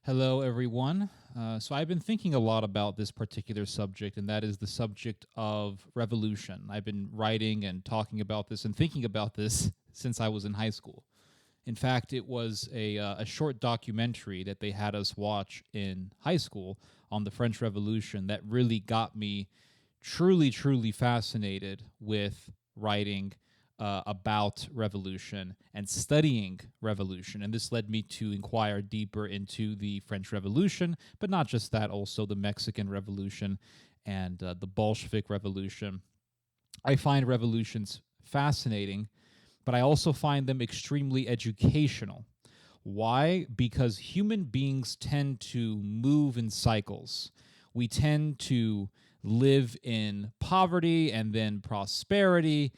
Hello, everyone. So I've been thinking a lot about this particular subject, and that is the subject of revolution. I've been writing and talking about this and thinking about this since I was in high school. In fact, it was a short documentary that they had us watch in high school on the French Revolution that really got me truly fascinated with writing about revolution and studying revolution. And this led me to inquire deeper into the French Revolution, but not just that, also the Mexican Revolution and the Bolshevik Revolution. I find revolutions fascinating, but I also find them extremely educational. Why? Because human beings tend to move in cycles. We tend to live in poverty and then prosperity,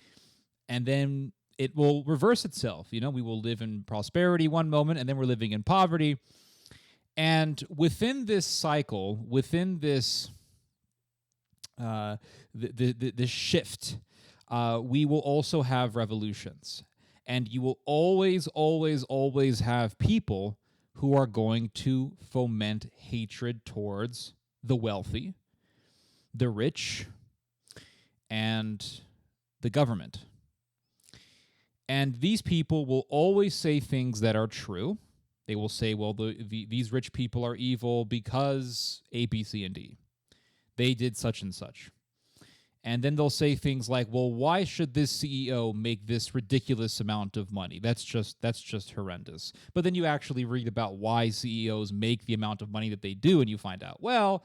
and then it will reverse itself. You know, we will live in prosperity one moment, and then we're living in poverty. And within this cycle, within this this shift, we will also have revolutions. And you will always have people who are going to foment hatred towards the wealthy, the rich, and the government. And these people will always say things that are true. They will say, well, these rich people are evil because A, B, C, and D. They did such and such. And then they'll say things like, well, why should this CEO make this ridiculous amount of money? That's just horrendous. But then you actually read about why CEOs make the amount of money that they do, and you find out, well,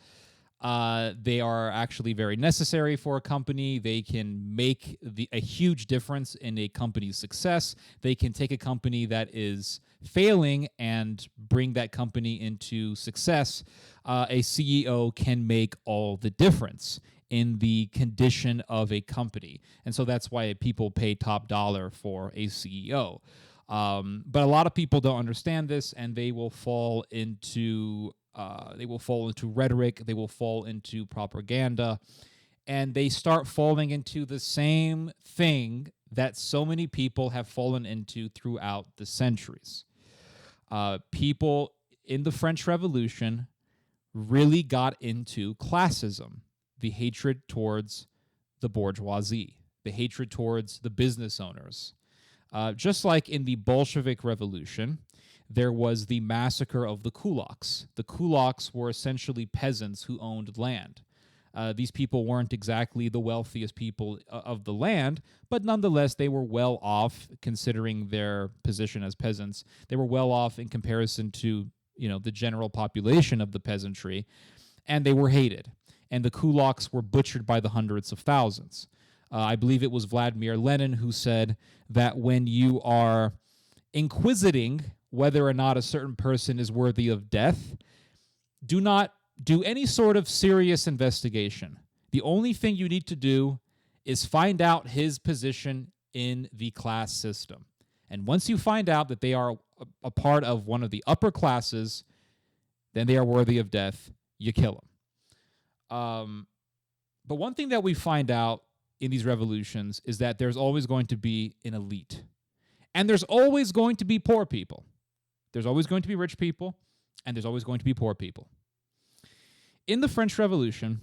they are actually very necessary for a company. They can make a huge difference in a company's success. They can take a company that is failing and bring that company into success. A CEO can make all the difference in the condition of a company. And so that's why people pay top dollar for a CEO. But a lot of people don't understand this, and they will fall into rhetoric, they will fall into propaganda, and they start falling into the same thing that so many people have fallen into throughout the centuries. People in the French Revolution really got into classism, the hatred towards the bourgeoisie, the hatred towards the business owners. Just like in the Bolshevik Revolution, there was the massacre of the Kulaks. The Kulaks were essentially peasants who owned land. These people weren't exactly the wealthiest people of the land, but nonetheless, they were well off considering their position as peasants. They were well off in comparison to, the general population of the peasantry, and they were hated. And the kulaks were butchered by the hundreds of thousands. I believe it was Vladimir Lenin who said that when you are inquisiting whether or not a certain person is worthy of death, do not do any sort of serious investigation. The only thing you need to do is find out his position in the class system. And once you find out that they are a part of one of the upper classes, then they are worthy of death. You kill them. But one thing that we find out in these revolutions is that there's always going to be an elite. And there's always going to be poor people. There's always going to be rich people, and there's always going to be poor people. In the French Revolution,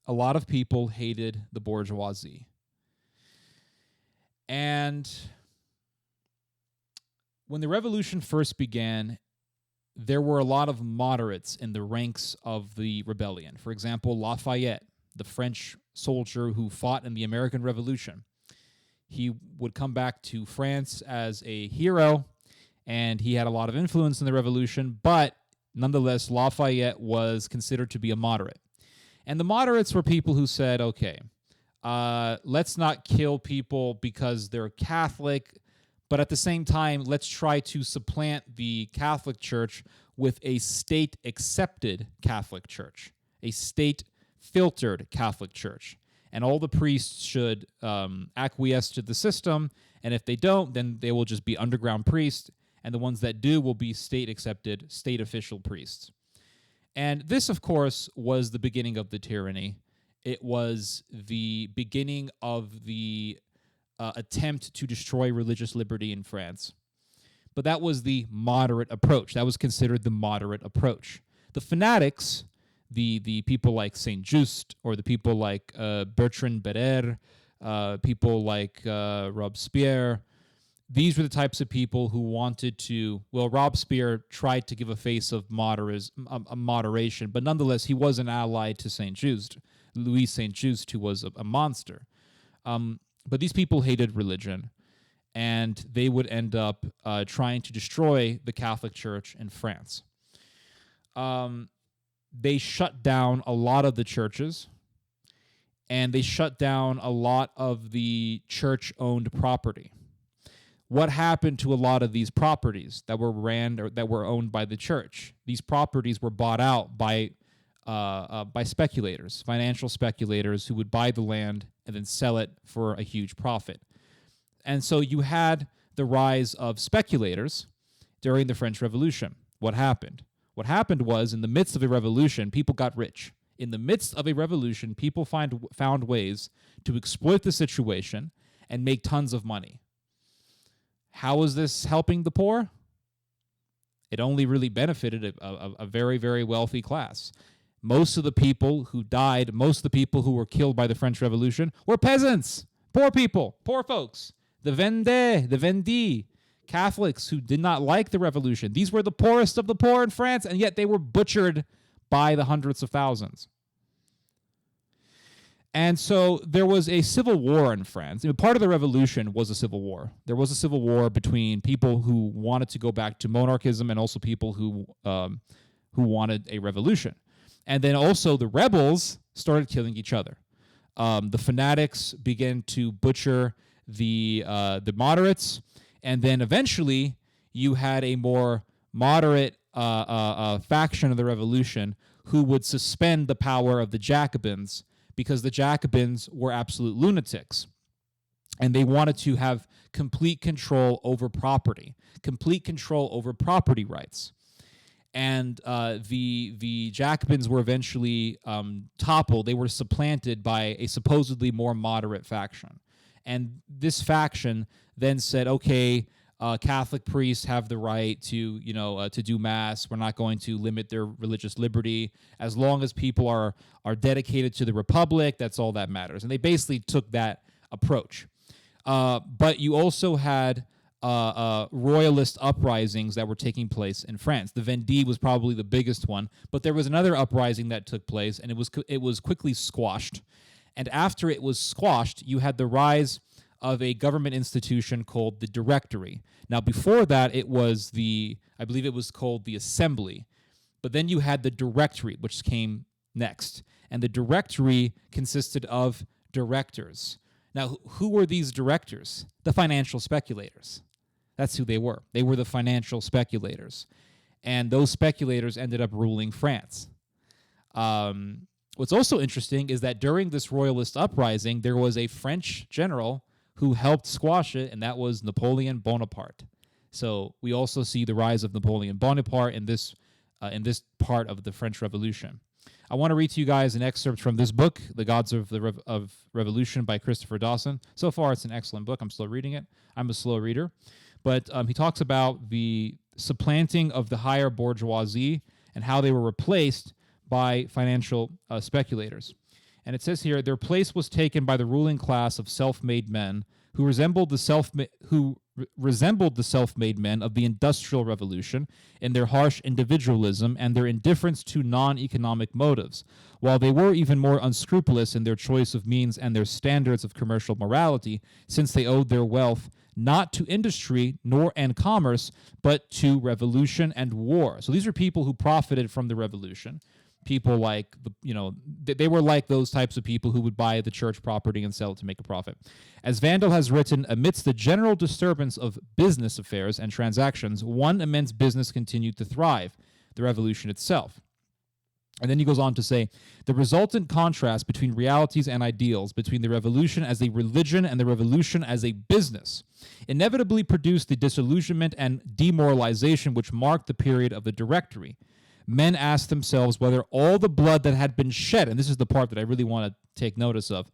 a lot of people hated the bourgeoisie. And when the revolution first began, there were a lot of moderates in the ranks of the rebellion. For example, Lafayette, the French soldier who fought in the American Revolution. He would come back to France as a hero, and he had a lot of influence in the revolution, but nonetheless, Lafayette was considered to be a moderate. And the moderates were people who said, okay, let's not kill people because they're Catholic, but at the same time, let's try to supplant the Catholic Church with a state-accepted Catholic Church, a state-filtered Catholic Church. And all the priests should acquiesce to the system, and if they don't, then they will just be underground priests, and the ones that do will be state-accepted, state-official priests. And this, of course, was the beginning of the tyranny. It was the beginning of the attempt to destroy religious liberty in France. but that was the moderate approach. That was considered the moderate approach. The fanatics, the people like Saint Just, or the people like Bertrand Barrère, people like Robespierre, these were the types of people who wanted to, well, Robespierre tried to give a face of moderation, but nonetheless, he was an ally to Saint Just, Louis Saint Just, who was a monster. But these people hated religion, and they would end up trying to destroy the Catholic Church in France. They shut down a lot of the churches, and they shut down a lot of the church-owned property. What happened to a lot of these properties that were ran or that were owned by the church? These properties were bought out by speculators, financial speculators who would buy the land and then sell it for a huge profit. And so you had the rise of speculators during the French Revolution. What happened? What happened was, in the midst of a revolution, people got rich. In the midst of a revolution, people found ways to exploit the situation and make tons of money. How is this helping the poor? It only really benefited a very, very wealthy class. Most of the people who died, most of the people who were killed by the French Revolution were peasants, poor people, poor folks, the vendee, Catholics who did not like the revolution. These were the poorest of the poor in France, and yet they were butchered by the hundreds of thousands. And so there was a civil war in France. Part of the revolution was a civil war. There was a civil war between people who wanted to go back to monarchism and also people who wanted a revolution. And then also the rebels started killing each other. The fanatics began to butcher the moderates, and then eventually you had a more moderate faction of the revolution who would suspend the power of the Jacobins, because the Jacobins were absolute lunatics. And they wanted to have complete control over property, complete control over property rights. And the Jacobins were eventually toppled. They were supplanted by a supposedly more moderate faction. And this faction then said, okay, Catholic priests have the right to, to do mass. We're not going to limit their religious liberty. As long as people are dedicated to the republic, that's all that matters. And they basically took that approach. But you also had royalist uprisings that were taking place in France. The Vendée was probably the biggest one, but there was another uprising that took place, and it was quickly squashed. And after it was squashed, you had the rise of a government institution called the Directory. Now, before that, I believe it was called the Assembly. But then you had the Directory, which came next. And the Directory consisted of directors. Now, who were these directors? The financial speculators. That's who they were. They were the financial speculators. And those speculators ended up ruling France. What's also interesting is that during this royalist uprising, there was a French general who helped squash it, and that was Napoleon Bonaparte. So we also see the rise of Napoleon Bonaparte in this part of the French Revolution. I want to read to you guys an excerpt from this book, The Gods of Revolution by Christopher Dawson. So far, it's an excellent book. I'm still reading it. I'm a slow reader. But he talks about the supplanting of the higher bourgeoisie and how they were replaced by financial speculators. And it says here, their place was taken by the ruling class of self-made men who resembled the self-made men of the Industrial Revolution in their harsh individualism and their indifference to non-economic motives, while they were even more unscrupulous in their choice of means and their standards of commercial morality, since they owed their wealth not to industry and commerce, but to revolution and war. So these are people who profited from the revolution. People like, they were like those types of people who would buy the church property and sell it to make a profit. As Vandal has written, amidst the general disturbance of business affairs and transactions, one immense business continued to thrive, the revolution itself. And then he goes on to say, the resultant contrast between realities and ideals, between the revolution as a religion and the revolution as a business, inevitably produced the disillusionment and demoralization which marked the period of the Directory. Men asked themselves whether all the blood that had been shed, and this is the part that I really want to take notice of,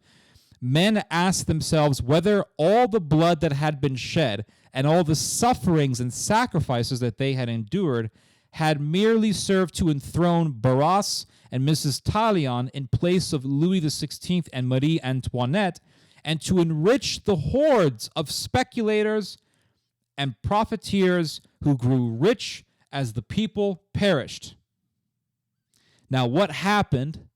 men asked themselves whether all the blood that had been shed and all the sufferings and sacrifices that they had endured had merely served to enthrone Barras and Mrs. Tallien in place of Louis XVI and Marie Antoinette, and to enrich the hordes of speculators and profiteers who grew rich as the people perished. Now, what happened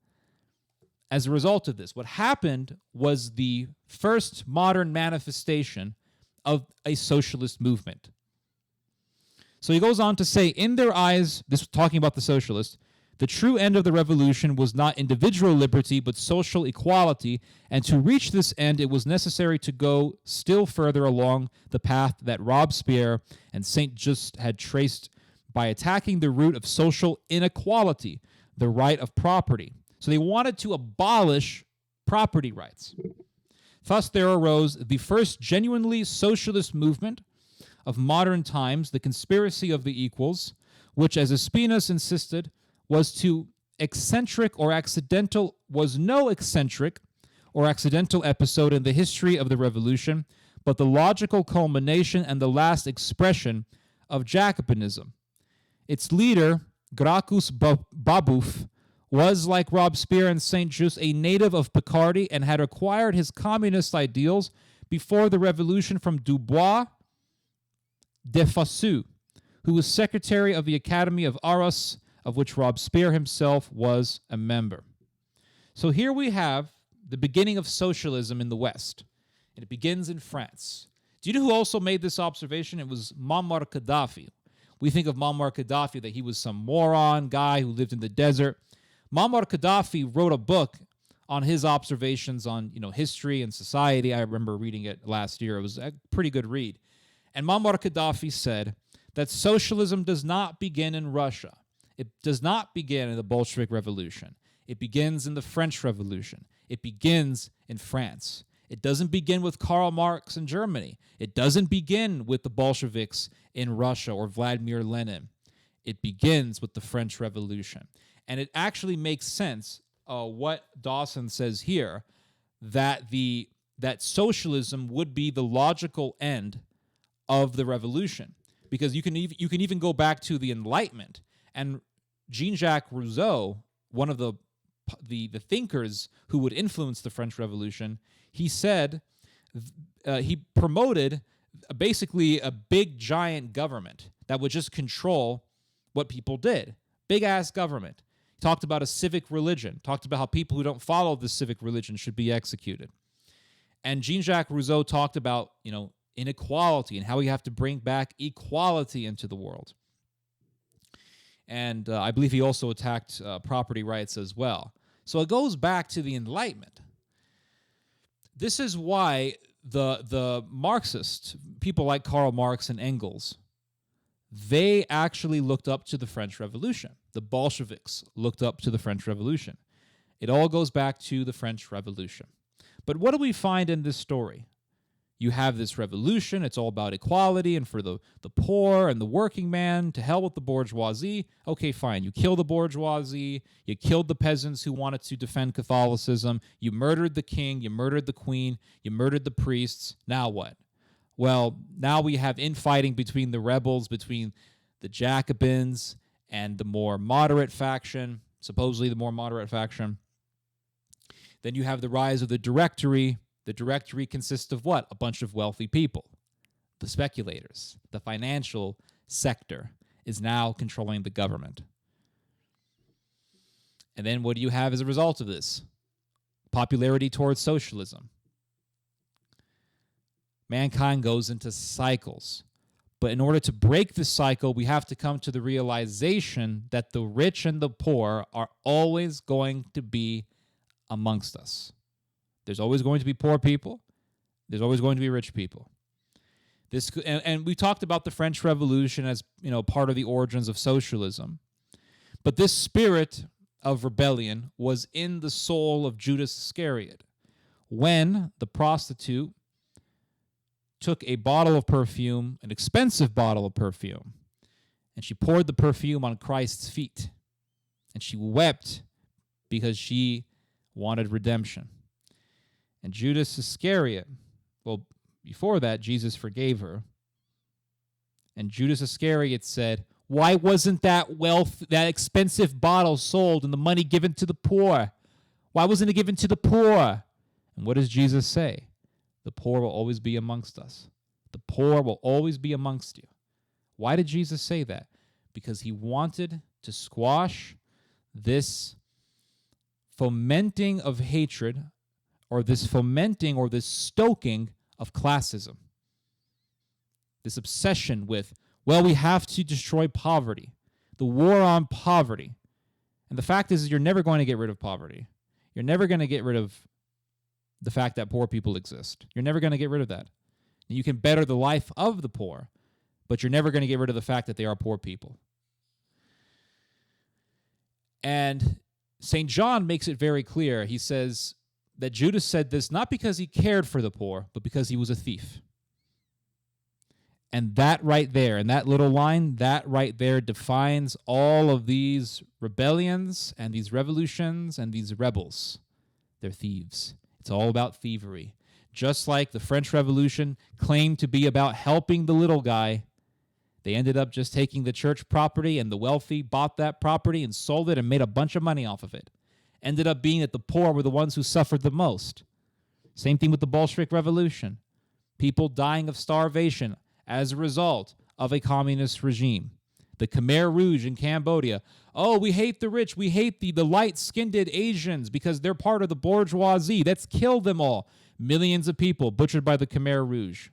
as a result of this? What happened was the first modern manifestation of a socialist movement. So he goes on to say, in their eyes, this talking about the socialists, the true end of the revolution was not individual liberty, but social equality, and to reach this end, it was necessary to go still further along the path that Robespierre and Saint-Just had traced by attacking the root of social inequality, the right of property. So they wanted to abolish property rights. Thus there arose the first genuinely socialist movement of modern times, the conspiracy of the equals, which, as Espinas insisted, was no eccentric or accidental episode in the history of the revolution, but the logical culmination and the last expression of Jacobinism. Its leader, Gracchus Babeuf, was, like Robespierre and Saint-Just, a native of Picardy and had acquired his communist ideals before the revolution from Dubois de Fosseux, who was secretary of the Academy of Arras, of which Robespierre himself was a member. So here we have the beginning of socialism in the West, and it begins in France. Do you know who also made this observation? It was Muammar Gaddafi. We think of Muammar Gaddafi that he was some moron guy who lived in the desert. Muammar Gaddafi wrote a book on his observations on, history and society. I remember reading it last year. It was a pretty good read. And Muammar Gaddafi said that socialism does not begin in Russia. It does not begin in the Bolshevik Revolution. It begins in the French Revolution. It begins in France. It doesn't begin with Karl Marx in Germany. It doesn't begin with the Bolsheviks in Russia or Vladimir Lenin. It begins with the French Revolution. And it actually makes sense what Dawson says here, that socialism would be the logical end of the revolution, because you can even go back to the Enlightenment, and Jean-Jacques Rousseau, one of the thinkers who would influence the French Revolution, he said he promoted basically a big giant government that would just control what people did. Big ass government. He talked about a civic religion. Talked about how people who don't follow the civic religion should be executed. And Jean-Jacques Rousseau talked about inequality and how we have to bring back equality into the world. And I believe he also attacked property rights as well. So it goes back to the Enlightenment. This is why the Marxists, people like Karl Marx and Engels, they actually looked up to the French Revolution. The Bolsheviks looked up to the French Revolution. It all goes back to the French Revolution. But what do we find in this story? You have this revolution. It's all about equality and for the poor and the working man. To hell with the bourgeoisie. Okay, fine. You kill the bourgeoisie. You killed the peasants who wanted to defend Catholicism. You murdered the king. You murdered the queen. You murdered the priests. Now what? Well, now we have infighting between the rebels, between the Jacobins and the more moderate faction, supposedly the more moderate faction. Then you have the rise of the Directory. The Directory consists of what? A bunch of wealthy people. The speculators, the financial sector is now controlling the government. And then what do you have as a result of this? Popularity towards socialism. Mankind goes into cycles. But in order to break this cycle, we have to come to the realization that the rich and the poor are always going to be amongst us. There's always going to be poor people. There's always going to be rich people. And we talked about the French Revolution as part of the origins of socialism. But this spirit of rebellion was in the soul of Judas Iscariot when the prostitute took a bottle of perfume, an expensive bottle of perfume, and she poured the perfume on Christ's feet. And she wept because she wanted redemption. And Judas Iscariot, well, before that, Jesus forgave her. And Judas Iscariot said, why wasn't that expensive bottle sold and the money given to the poor? Why wasn't it given to the poor? And what does Jesus say? The poor will always be amongst us. The poor will always be amongst you. Why did Jesus say that? Because he wanted to squash this fomenting of hatred, or this fomenting or this stoking of classism. This obsession with, well, we have to destroy poverty. The war on poverty. And the fact is you're never going to get rid of poverty. You're never going to get rid of the fact that poor people exist. You're never going to get rid of that. You can better the life of the poor, but you're never going to get rid of the fact that they are poor people. And St. John makes it very clear. He says that Judas said this not because he cared for the poor, but because he was a thief. And that right there, and that little line, that right there defines all of these rebellions and these revolutions and these rebels. They're thieves. It's all about thievery. Just like the French Revolution claimed to be about helping the little guy, they ended up just taking the church property, and the wealthy bought that property and sold it and made a bunch of money off of it. Ended up being that the poor were the ones who suffered the most. Same thing with the Bolshevik Revolution. People dying of starvation as a result of a communist regime. The Khmer Rouge in Cambodia. Oh, we hate the rich. We hate the light-skinned Asians because they're part of the bourgeoisie. Let's kill them all. Millions of people butchered by the Khmer Rouge.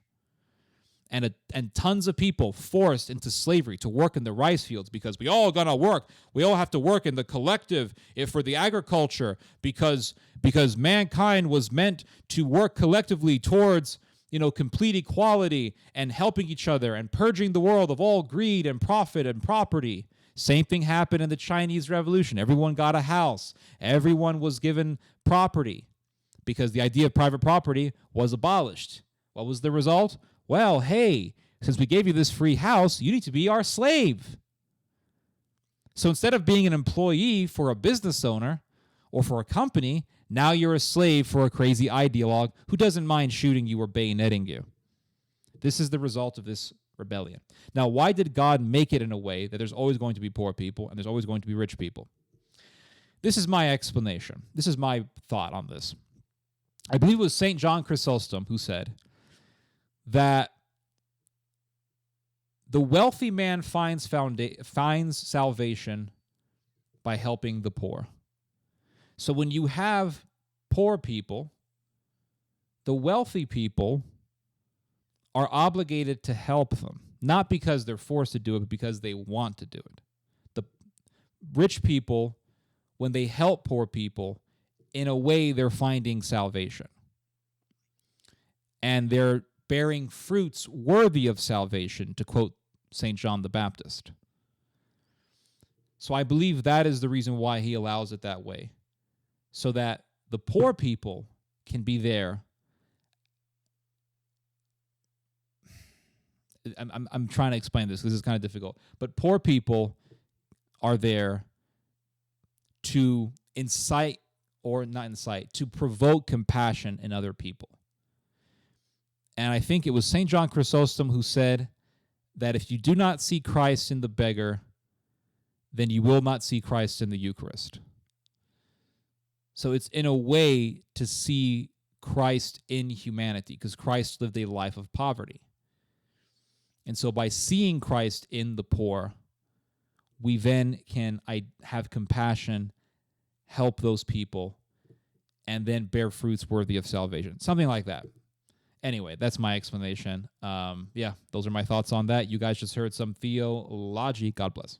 And tons of people forced into slavery to work in the rice fields because we all gonna work. We all have to work in the collective for the agriculture because mankind was meant to work collectively towards complete equality and helping each other and purging the world of all greed and profit and property. Same thing happened in the Chinese Revolution. Everyone got a house. Everyone was given property because the idea of private property was abolished. What was the result? Well, hey, since we gave you this free house, you need to be our slave. So instead of being an employee for a business owner or for a company, now you're a slave for a crazy ideologue who doesn't mind shooting you or bayoneting you. This is the result of this rebellion. Now, why did God make it in a way that there's always going to be poor people and there's always going to be rich people? This is my explanation. This is my thought on this. I believe it was St. John Chrysostom who said that the wealthy man finds salvation by helping the poor. So when you have poor people, the wealthy people are obligated to help them, not because they're forced to do it, but because they want to do it. The rich people, when they help poor people, in a way they're finding salvation. And they're bearing fruits worthy of salvation, to quote St. John the Baptist. So I believe that is the reason why he allows it that way, so that the poor people can be there. I'm trying to explain this. This is kind of difficult. But poor people are there to incite, or not incite, to provoke compassion in other people. And I think it was St. John Chrysostom who said that if you do not see Christ in the beggar, then you will not see Christ in the Eucharist. So it's in a way to see Christ in humanity, because Christ lived a life of poverty. And so by seeing Christ in the poor, we then can have compassion, help those people, and then bear fruits worthy of salvation. Something like that. Anyway, that's my explanation. Those are my thoughts on that. You guys just heard some theology. God bless.